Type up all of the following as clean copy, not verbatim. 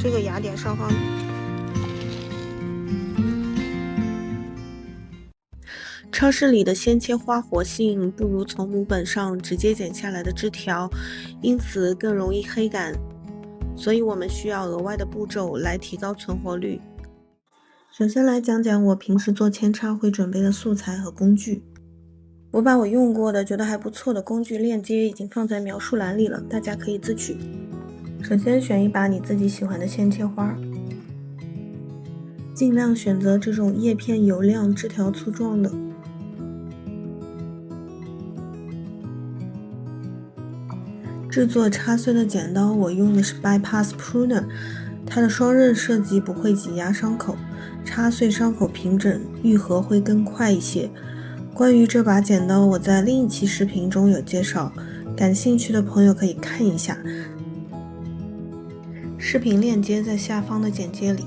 这个雅典上方。超市里的鲜切花活性不如从母本上直接剪下来的枝条，因此更容易黑杆，所以我们需要额外的步骤来提高存活率。首先来讲讲我平时做扦插会准备的素材和工具。我把我用过的觉得还不错的工具链接已经放在描述栏里了，大家可以自取。首先选一把你自己喜欢的鲜切花，尽量选择这种叶片油亮、枝条粗壮的。制作插穗的剪刀我用的是 Bypass Pruner， 它的双刃设计不会挤压伤口，插穗伤口平整，愈合会更快一些。关于这把剪刀我在另一期视频中有介绍，感兴趣的朋友可以看一下，视频链接在下方的简介里。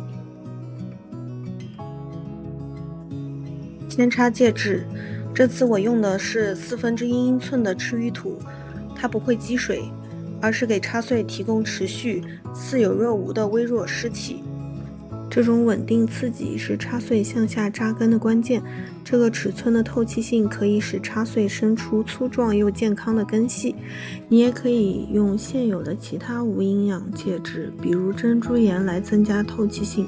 扦插介质，这次我用的是1/4英寸的赤玉土，它不会积水，而是给插穗提供持续、似有若无的微弱湿气。这种稳定刺激是插穗向下扎根的关键，这个尺寸的透气性可以使插穗生出粗壮又健康的根系。你也可以用现有的其他无营养介质，比如珍珠岩来增加透气性，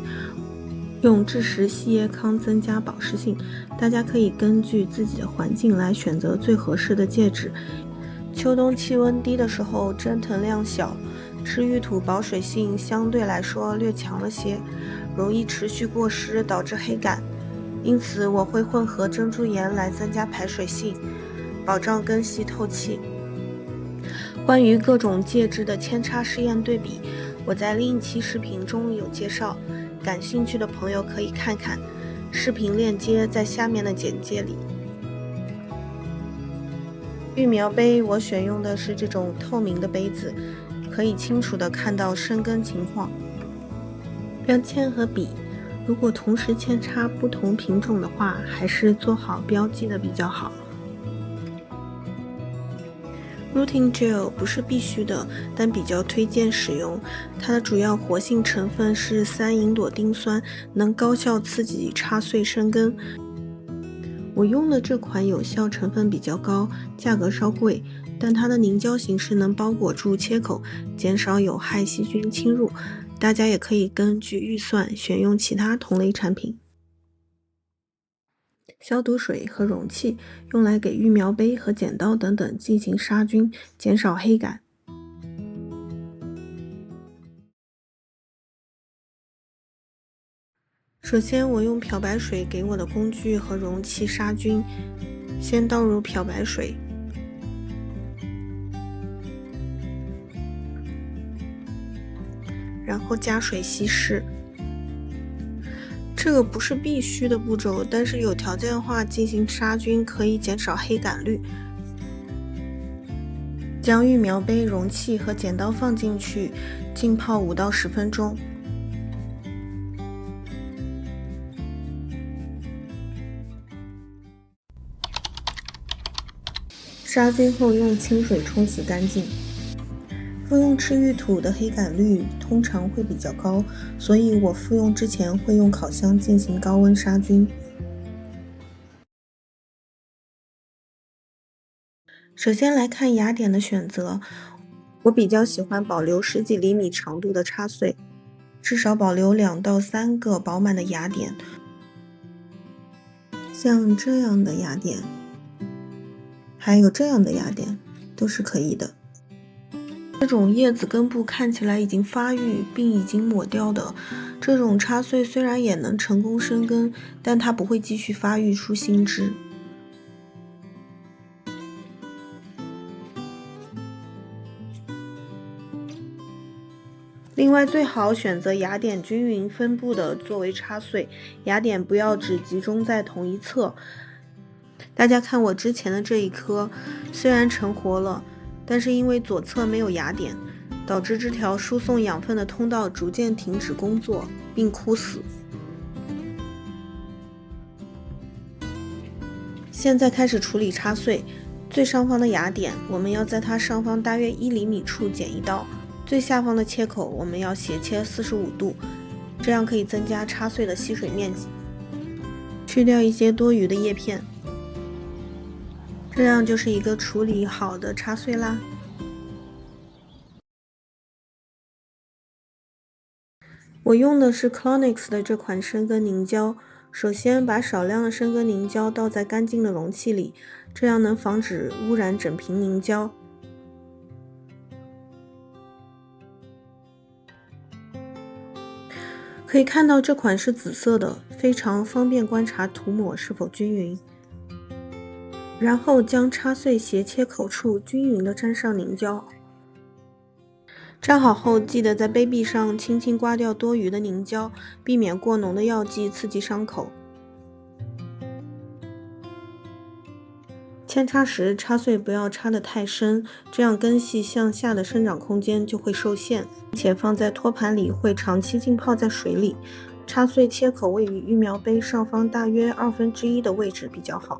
用蛭石细叶康增加保湿性。大家可以根据自己的环境来选择最合适的介质。秋冬气温低的时候，蒸腾量小，赤玉土保水性相对来说略强了些，容易持续过湿导致黑杆，因此我会混合珍珠岩来增加排水性，保障根系透气。关于各种介质的扦插试验对比，我在另一期视频中有介绍，感兴趣的朋友可以看看，视频链接在下面的简介里。育苗杯我选用的是这种透明的杯子，可以清楚地看到生根情况。标签和笔，如果同时扦插不同品种的话，还是做好标记的比较好。Rooting Gel 不是必须的，但比较推荐使用。它的主要活性成分是3吲哚丁酸，能高效刺激插穗生根。我用的这款有效成分比较高，价格稍贵，但它的凝胶形式能包裹住切口，减少有害细菌侵入。大家也可以根据预算选用其他同类产品。消毒水和容器用来给育苗杯和剪刀等等进行杀菌，减少黑杆。首先我用漂白水给我的工具和容器杀菌，先倒入漂白水，然后加水稀释。这个不是必须的步骤，但是有条件的话进行杀菌可以减少黑杆率。将育苗杯、容器和剪刀放进去，浸泡5到10分钟。杀菌后用清水冲洗干净。复用赤玉土的黑杆率通常会比较高，所以我复用之前会用烤箱进行高温杀菌。首先来看雅典的选择，我比较喜欢保留10几厘米长度的插穗，至少保留2到3个饱满的雅典，像这样的雅典，还有这样的雅典，都是可以的。这种叶子根部看起来已经发育并已经抹掉的这种插穗，虽然也能成功生根，但它不会继续发育出新枝。另外最好选择雅典均匀分布的作为插穗，雅典不要只集中在同一侧。大家看我之前的这一颗，虽然成活了，但是因为左侧没有雅典，导致这条输送养分的通道逐渐停止工作并枯死。现在开始处理插穗，最上方的雅典我们要在它上方大约1厘米处剪一刀，最最下方的切口我们要斜切45度，这样可以增加插穗的吸水面积，去掉一些多余的叶片，这样就是一个处理好的插穗啦。我用的是 Clonix 的这款生根凝胶。首先把少量的生根凝胶倒在干净的容器里，这样能防止污染整瓶凝胶。可以看到这款是紫色的，非常方便观察涂抹是否均匀。然后将插穗斜切口处均匀地沾上凝胶。粘好后，记得在杯壁上轻轻刮掉多余的凝胶，避免过浓的药剂刺激伤口。扦插时，插穗不要插得太深，这样根系向下的生长空间就会受限，且放在托盘里会长期浸泡在水里。插穗切口位于育苗杯上方大约1/2的位置比较好。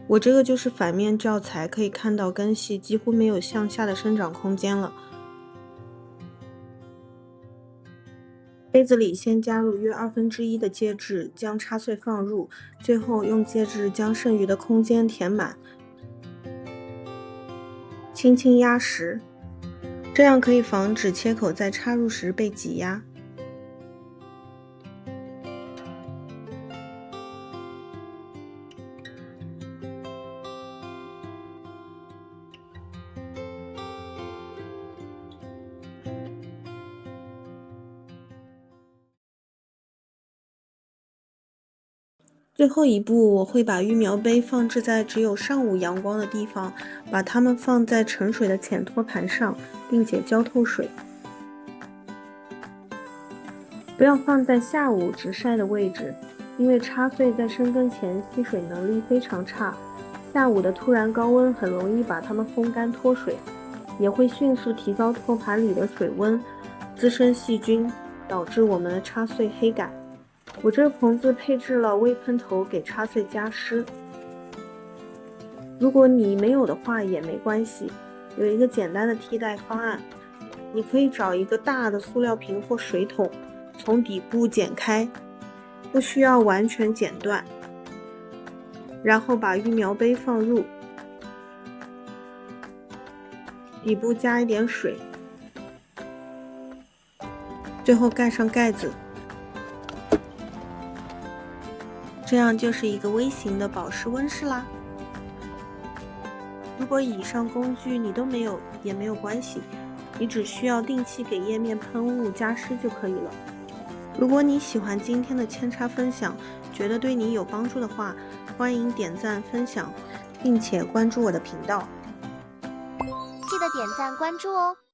我这个就是反面教材，可以看到根系几乎没有向下的生长空间了。杯子里先加入约1/2的介质，将插穗放入，最后用介质将剩余的空间填满，轻轻压实，这样可以防止切口在插入时被挤压。最后一步，我会把育苗杯放置在只有上午阳光的地方，把它们放在盛水的浅托盘上，并且浇透水。不要放在下午直晒的位置，因为插穗在生根前吸水能力非常差，下午的突然高温很容易把它们风干脱水，也会迅速提高托盘里的水温，滋生细菌，导致我们的插穗黑杆。我这个棚子配置了微喷头给插穗加湿，如果你没有的话也没关系，有一个简单的替代方案，你可以找一个大的塑料瓶或水桶，从底部剪开，不需要完全剪断，然后把育苗杯放入，底部加一点水，最后盖上盖子。这样就是一个微型的保湿温室啦。如果以上工具你都没有也没有关系，你只需要定期给叶面喷雾加湿就可以了。如果你喜欢今天的扦插分享，觉得对你有帮助的话，欢迎点赞分享，并且关注我的频道。记得点赞关注哦。